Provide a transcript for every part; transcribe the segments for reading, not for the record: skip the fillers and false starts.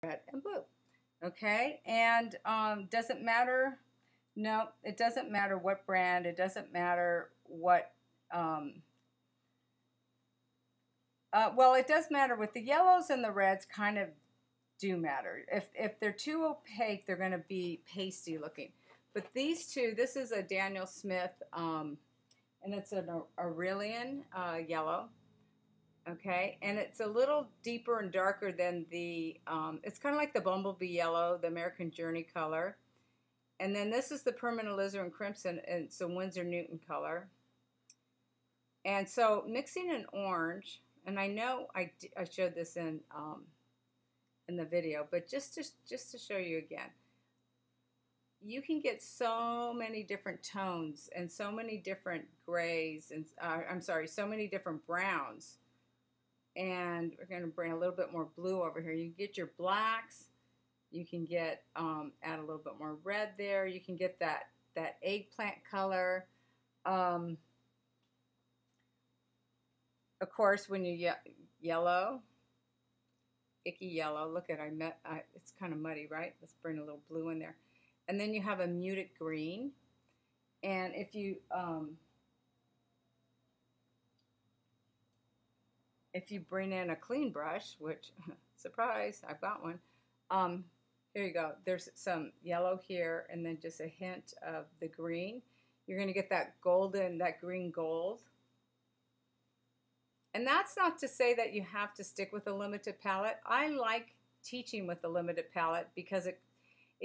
red and blue. Okay, and doesn't matter. No, it doesn't matter what brand. It doesn't matter what. Um, well, it does matter with the yellows and the reds. Kind of do matter. If they're too opaque, they're going to be pasty looking. But these two, this is a Daniel Smith, and it's an Aurelian yellow. Okay, and it's a little deeper and darker than the, it's kind of like the Bumblebee yellow, the American Journey color. And then this is the Permanent Alizaelaine Crimson, and it's a Winsor Newton color. And so mixing an orange, and I know I showed this in the video, but just to show you again, you can get so many different tones and so many different grays, and I'm sorry, so many different browns. And we're going to bring a little bit more blue over here. You can get your blacks. You can get add a little bit more red there. You can get that eggplant color. Of course, when you yellow, icky yellow. Look at it's kind of muddy, right? Let's bring a little blue in there, and then you have a muted green. And if you bring in a clean brush, which, surprise, I've got one. Here you go. There's some yellow here, and then just a hint of the green. You're going to get that golden, that green gold. And that's not to say that you have to stick with a limited palette. I like teaching with a limited palette because it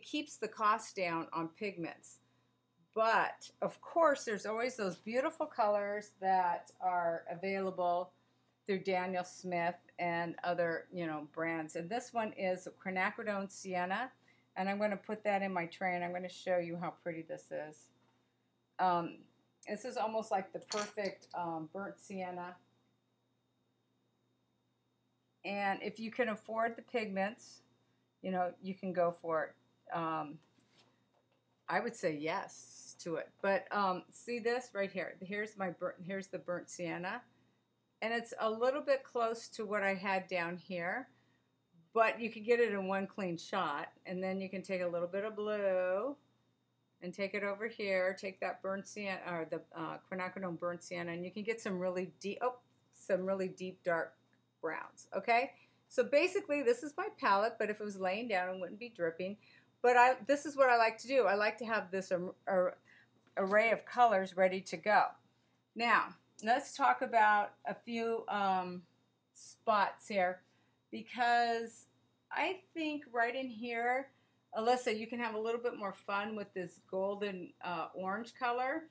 keeps the cost down on pigments. But, of course, there's always those beautiful colors that are available through Daniel Smith and other, brands. And this one is Quinacridone Sienna, and I'm going to put that in my tray, and I'm going to show you how pretty this is. This is almost like the perfect burnt sienna. And if you can afford the pigments, you can go for it. I would say yes to it. But see this right here. Here's the burnt sienna. And it's a little bit close to what I had down here, but you can get it in one clean shot. And then you can take a little bit of blue and take it over here. Take that burnt sienna, or the quinacridone burnt sienna, and you can get some really deep dark browns. Okay, so basically this is my palette, but if it was laying down, it wouldn't be dripping. But this is what I like to do. I like to have this array of colors ready to go. Now, let's talk about a few spots here, because I think right in here, Alyssa, you can have a little bit more fun with this golden orange color.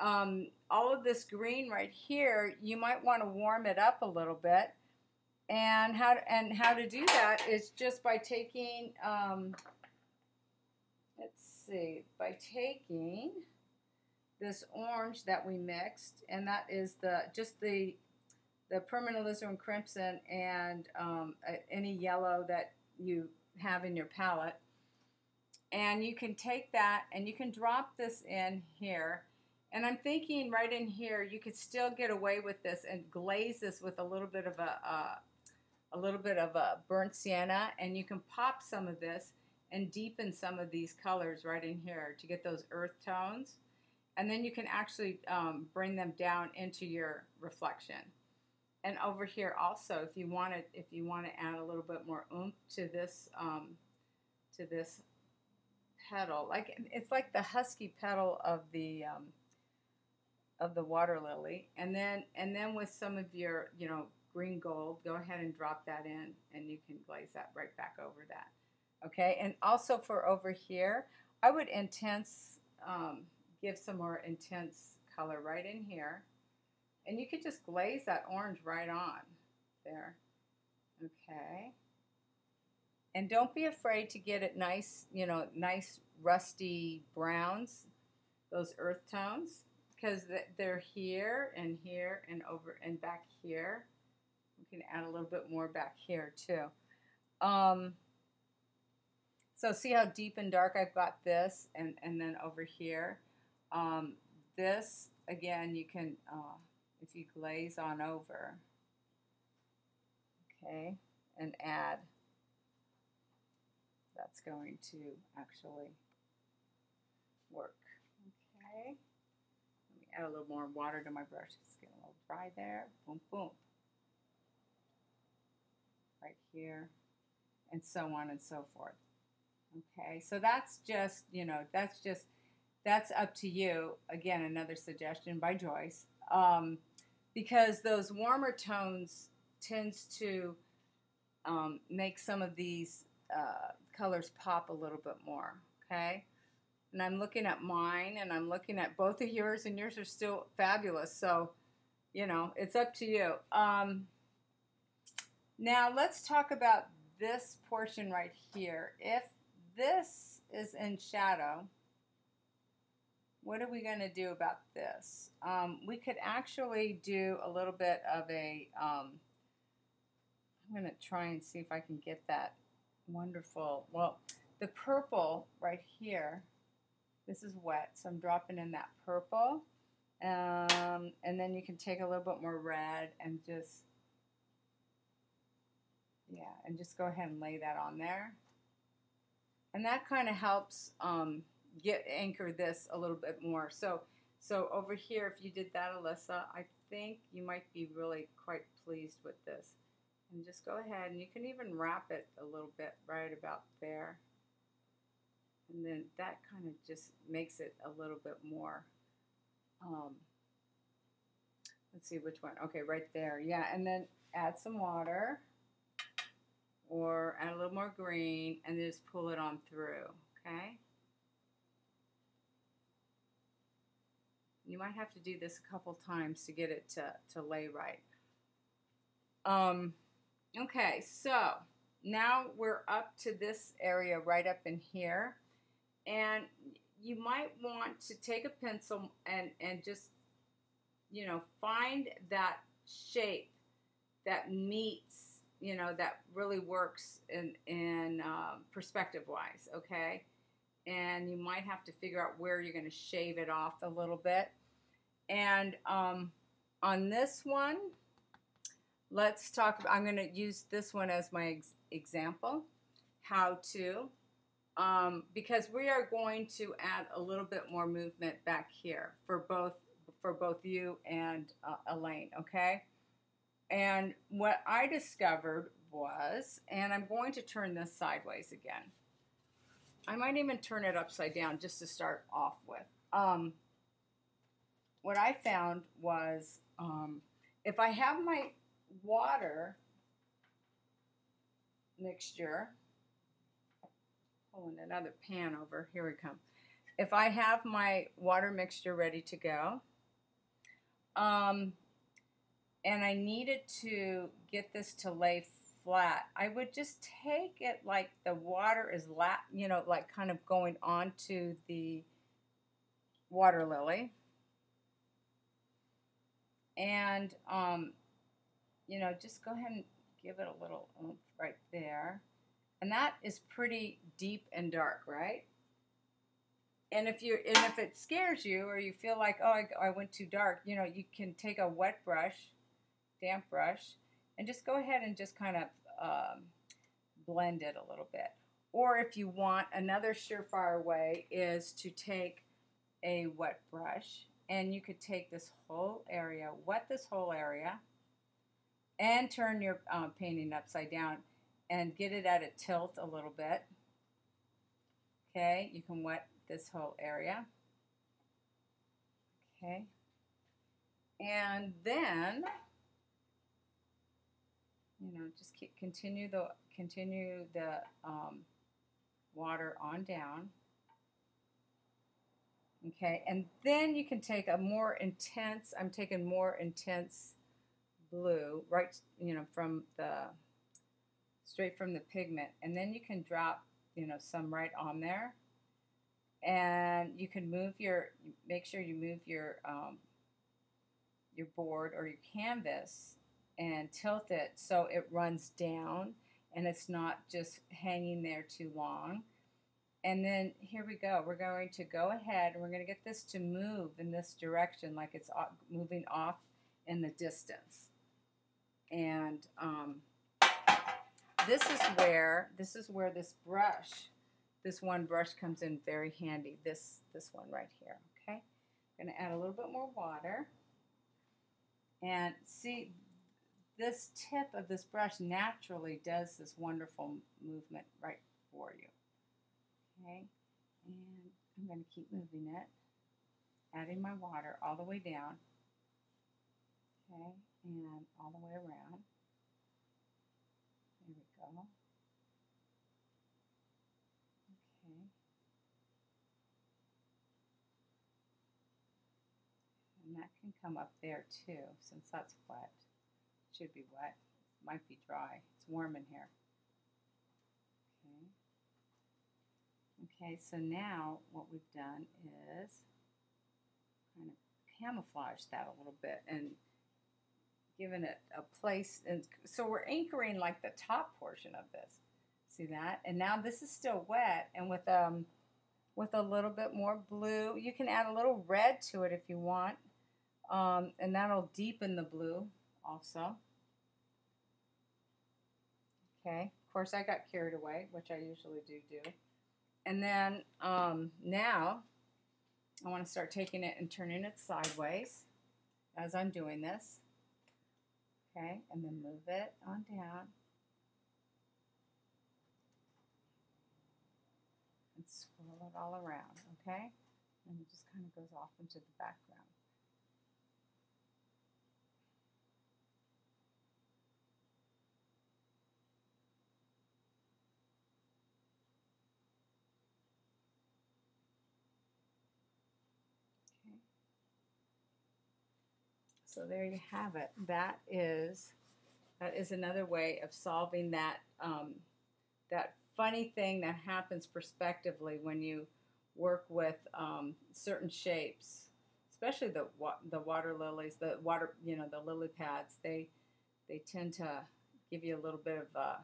All of this green right here, you might want to warm it up a little bit. And how to do that is just by taking, by taking this orange that we mixed, and that is the Permanent Alizaelaine Crimson, and any yellow that you have in your palette. And you can take that and you can drop this in here. And I'm thinking right in here, you could still get away with this and glaze this with a little bit of a burnt sienna, and you can pop some of this and deepen some of these colors right in here to get those earth tones. And then you can actually bring them down into your reflection. And over here also, if you want to add a little bit more oomph to this petal, it's like the husky petal of the water lily. And then with some of your green gold, go ahead and drop that in, and you can glaze that right back over that. Okay, and also for over here, I would give some more intense color right in here, and you could just glaze that orange right on there. Okay, and don't be afraid to get it nice, nice rusty browns, those earth tones, because they're here and over and back here. We can add a little bit more back here too. So see how deep and dark I've got this, and then over here. This, again, you can, if you glaze on over, okay, and add that's going to actually work. Okay. Let me add a little more water to my brush. It's getting a little dry there. Boom, boom. Right here, and so on and so forth. Okay, so that's just, you know, that's up to you. Again, another suggestion by Joyce, because those warmer tones tends to make some of these colors pop a little bit more. Okay, and I'm looking at mine, and I'm looking at both of yours, and yours are still fabulous. So, you know, it's up to you. Now let's talk about this portion right here. If this is in shadow, what are we going to do about this? We could actually do a little bit of a, I'm going to try and see if I can get that wonderful, well, the purple right here, this is wet, so I'm dropping in that purple, and then you can take a little bit more red and just, yeah, and just go ahead and lay that on there. And that kind of helps anchor this a little bit more. So over here, if you did that, Alyssa, I think you might be really quite pleased with this. And just go ahead, and you can even wrap it a little bit right about there. And then that kind of just makes it a little bit more, let's see which one. Okay, right there. Yeah, and then add some water, or add a little more green, and just pull it on through, okay? You might have to do this a couple times to get it to lay right. Okay, so now we're up to this area right up in here, and you might want to take a pencil and just, you know, find that shape that meets, you know, that really works in perspective-wise, okay? And you might have to figure out where you're going to shave it off a little bit. And on this one, let's talk about, I'm going to use this one as my example, how to, because we are going to add a little bit more movement back here for both you and Elaine, okay? And what I discovered was, and I'm going to turn this sideways again. I might even turn it upside down just to start off with. What I found was, if I have my water mixture, pulling another pan over, here we come. If I have my water mixture ready to go, and I needed to get this to lay flat, I would just take it like the water is, you know, like kind of going onto the water lily. And, you know, just go ahead and give it a little oomph right there. And that is pretty deep and dark, right? And if it scares you, or you feel like, oh, I went too dark, you know, you can take a wet brush, damp brush, and just go ahead and just kind of blend it a little bit. Or if you want, another surefire way is to take a wet brush, and you could take this whole area, wet this whole area, and turn your painting upside down and get it at a tilt a little bit. Okay, you can wet this whole area. Okay, and then, you know, just continue the water on down. Okay, and then you can take a more intense, I'm taking more intense blue, right, you know, straight from the pigment, and then you can drop, you know, some right on there, and you can make sure you move your board or your canvas and tilt it so it runs down and it's not just hanging there too long. And then here we go. We're going to go ahead and we're going to get this to move in this direction, like it's moving off in the distance. And this is where this brush this one brush comes in very handy. This one right here. Okay, I'm going to add a little bit more water, and see, this tip of this brush naturally does this wonderful movement right for you. Okay, and I'm going to keep moving it, adding my water all the way down. Okay, and all the way around. There we go. Okay. And that can come up there too, since that's wet. Should be wet. It might be dry. It's warm in here. Okay. Okay, so now what we've done is kind of camouflage that a little bit and given it a place. And so we're anchoring like the top portion of this. See that? And now this is still wet, and with a little bit more blue, you can add a little red to it if you want, and that'll deepen the blue also. Okay, of course I got carried away, which I usually do. And then now I want to start taking it and turning it sideways as I'm doing this. Okay, and then move it on down. And swirl it all around, okay? And it just kind of goes off into the background. Okay. So there you have it. That is another way of solving that that funny thing that happens perspectively when you work with certain shapes, especially the water lilies, the lily pads. They tend to give you a little bit of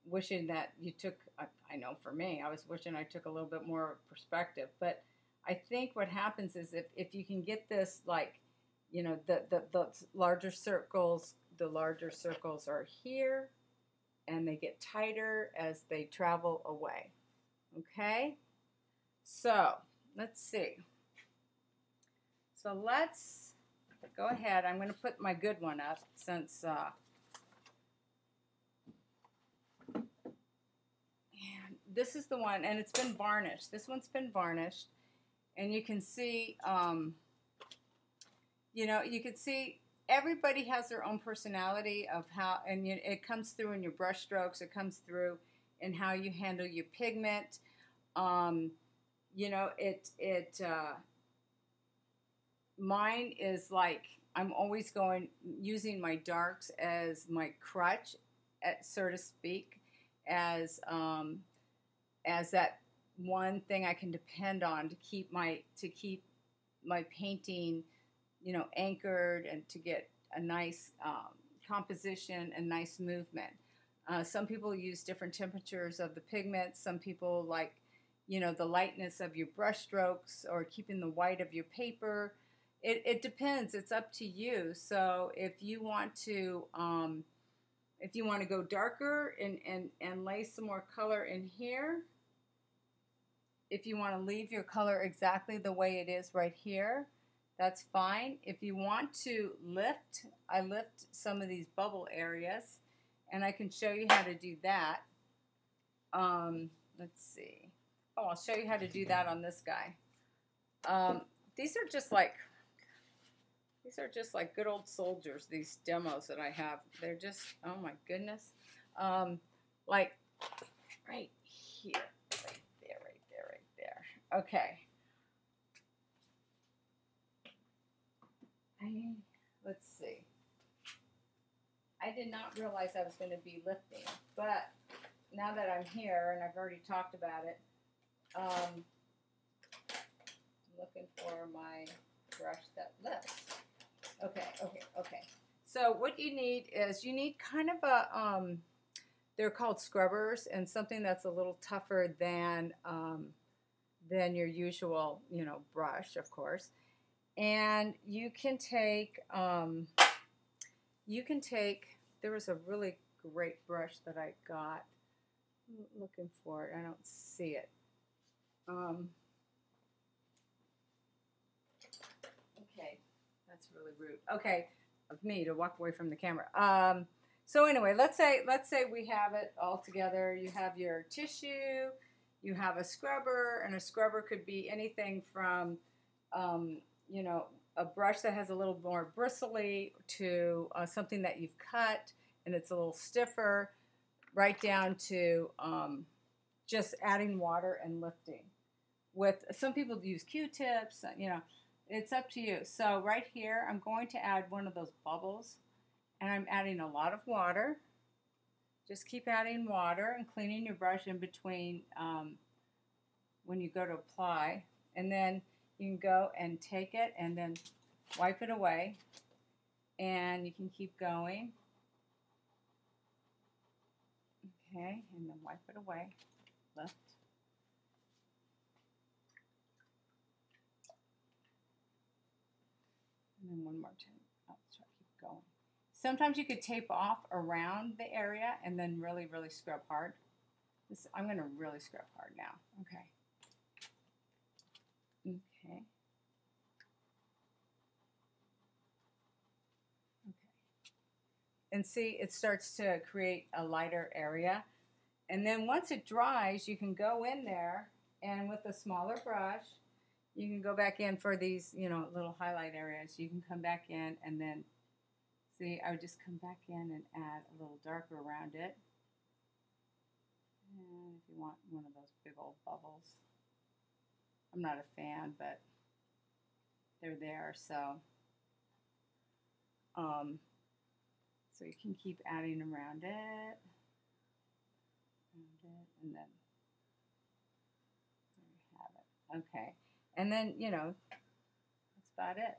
wishing that you took. I know for me, I was wishing I took a little bit more perspective. But I think what happens is if you can get this, like, you know, the larger circles. The larger circles are here, and they get tighter as they travel away. Okay? So, let's see. So let's go ahead. I'm going to put my good one up since, and this is the one, and it's been varnished. This one's been varnished, and you can see, you know, you can see everybody has their own personality of how, and it comes through in your brush strokes. It comes through in how you handle your pigment. You know, mine is like, I'm always using my darks as my crutch, so to speak, as that one thing I can depend on to keep my painting, you know, anchored, and to get a nice composition and nice movement. Some people use different temperatures of the pigments. Some people like, you know, the lightness of your brush strokes or keeping the white of your paper. It depends. It's up to you. So if you want to go darker and lay some more color in here, if you want to leave your color exactly the way it is right here, that's fine. If you want to lift, I lift some of these bubble areas, and I can show you how to do that. Let's see. Oh, I'll show you how to do that on this guy. These are just like good old soldiers, these demos that I have. They're just, oh my goodness. Like right here, right there. Okay. Let's see. I did not realize I was going to be lifting, but now that I'm here and I've already talked about it, I'm looking for my brush that lifts. Okay. So what you need is kind of a, they're called scrubbers, and something that's a little tougher than your usual, you know, brush, of course. And you can take, there was a really great brush that I got. I'm looking for it. I don't see it. Okay, that's really rude. Okay, of me to walk away from the camera. So anyway, let's say we have it all together. You have your tissue, you have a scrubber, and a scrubber could be anything from, you know, a brush that has a little more bristly to something that you've cut and it's a little stiffer, right down to just adding water and lifting. With some people use Q-tips, you know, it's up to you. So right here, I'm going to add one of those bubbles, and I'm adding a lot of water. Just keep adding water and cleaning your brush in between when you go to apply. And then you can go and take it and then wipe it away. And you can keep going. Okay, and then wipe it away. Lift. And then one more time. Oh, try to keep going. Sometimes you could tape off around the area and then really, really scrub hard. I'm going to really scrub hard now. Okay. Okay. And see, it starts to create a lighter area. And then once it dries, you can go in there, and with a smaller brush, you can go back in for these, you know, little highlight areas. You can come back in and then, see, I would just come back in and add a little darker around it. And if you want one of those big old bubbles. I'm not a fan, but they're there, so so you can keep adding around it, and then there you have it. Okay, and then, you know, that's about it.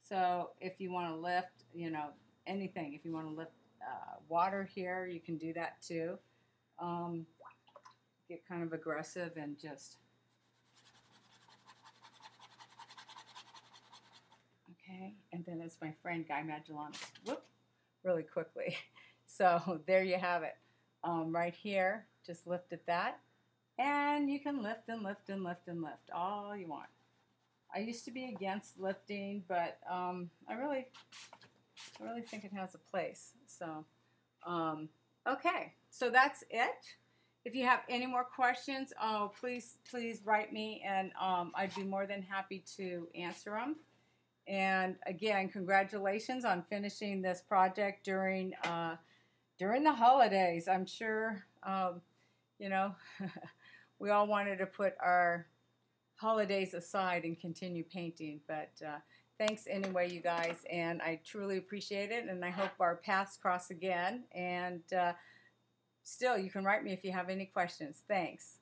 So if you want to lift, you know, anything, if you want to lift water here, you can do that too. Get kind of aggressive and just, okay, and then it's my friend Guy Magellan. Whoop, really quickly. So there you have it. Right here, just lift at that, and you can lift and lift and lift and lift all you want. I used to be against lifting, but I really think it has a place. So, okay, so that's it. If you have any more questions, please write me, and I'd be more than happy to answer them. And again, congratulations on finishing this project during the holidays. I'm sure, you know, we all wanted to put our holidays aside and continue painting, but thanks anyway, you guys, and I truly appreciate it, and I hope our paths cross again. And still, you can write me if you have any questions. Thanks.